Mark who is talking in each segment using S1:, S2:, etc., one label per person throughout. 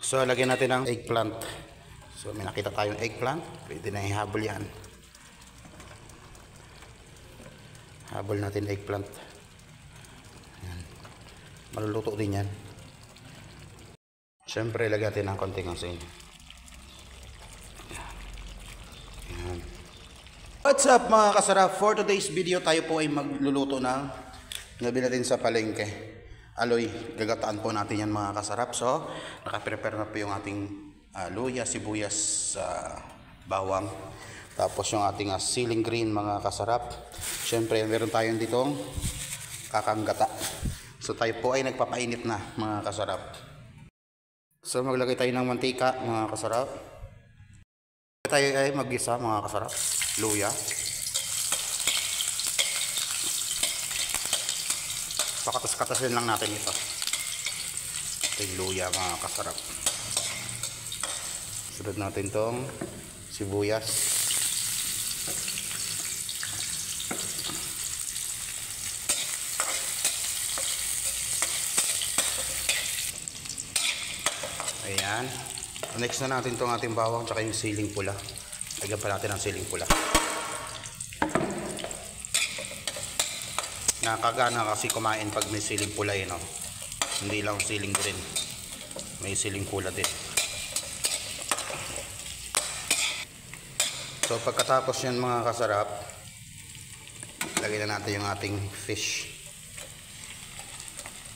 S1: So lagyan natin ng eggplant. So may nakita tayong eggplant, pwede na ihabol yan. Habol natin eggplant. Yan. Maluluto din yan. Siyempre lagyan natin ng konting asin. Yan. What's up mga kasarap? For today's video tayo po ay magluluto ng nabili natin sa palengke. Aloy, gagataan po natin yan mga kasarap. So, nakaprepare na po yung ating luya, sibuyas, bawang. Tapos yung ating siling green mga kasarap. Siyempre, meron tayong ditong kakanggata. So, tayo po ay nagpapainit na mga kasarap. So, maglagay tayo ng mantika mga kasarap. Tayo ay mag-gisa mga kasarap. Luya. Pakatas-katasin lang natin ito. Ito yung luya mga kasarap. Sunod natin itong sibuyas. Ayan. Next na natin itong ating bawang tsaka yung siling pula. Lagyan pa natin ang siling pula. Nakakagana kasi kumain pag may siling pula no? Hindi lang siling green, may siling pula din. So pagkatapos yan mga kasarap, lagyan na natin yung ating fish.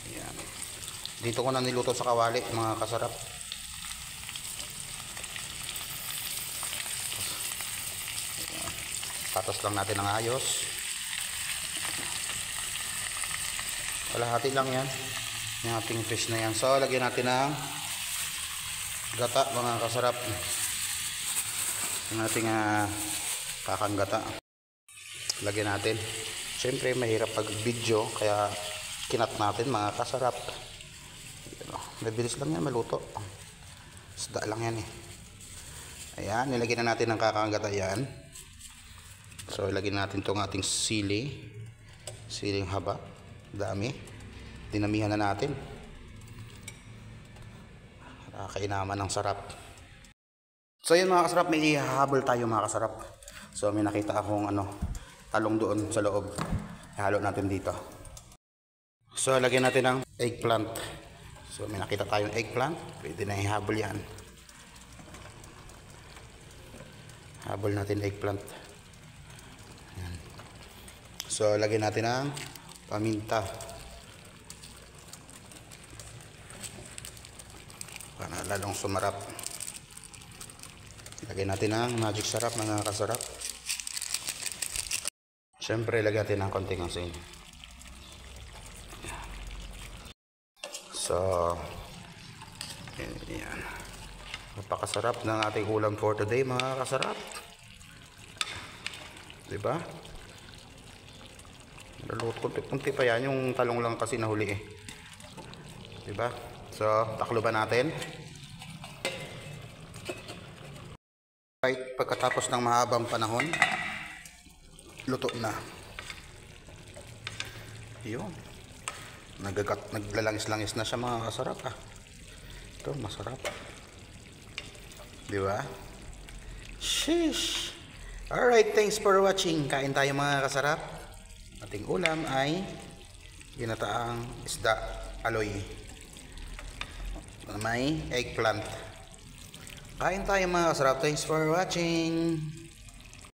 S1: Ayan. Dito ko na niluto sa kawali mga kasarap. Ayan. Patas lang natin ng ayos. Kalahati lang yan yung ating fish na yan. So lagyan natin ng gata mga kasarap, yung ating kakanggata. Lagyan natin. Siyempre mahirap pag video kaya kinat natin mga kasarap. Mabilis lang yan maluto. Isda lang yan Ayan, nilagyan na natin ng kakanggata yan. So ilagyan natin itong ating siling haba. Dami. Dinamihan na natin. Kainaman ng sarap. So yun mga kasarap, may ihahabol tayo mga kasarap. So may nakita akong talong doon sa loob. Ihalo natin dito. So lagyan natin ng eggplant. So may nakita tayong eggplant, pwede na ihabol yan. Habol natin eggplant. Ayan. So lagyan natin ng paminta para lalong sumarap. Lagyan natin ng magic sarap mga kasarap. Siyempre lagyan natin ng konting asin. So yan. Napakasarap ng ating ulam for today mga kasarap, diba? Kunti-kunti pa yan, yung talong lang kasi nahuli diba? So takloban natin. Right, pagkatapos ng mahabang panahon, luto na. Yun, naglalangis-langis na siya mga kasarap Ito masarap, diba? Sheesh. Alright, thanks for watching. Kain tayo mga kasarap. Ating ulam ay ginataang isda aloy, may eggplant. Kain tayo mga kasarap. Thanks for watching.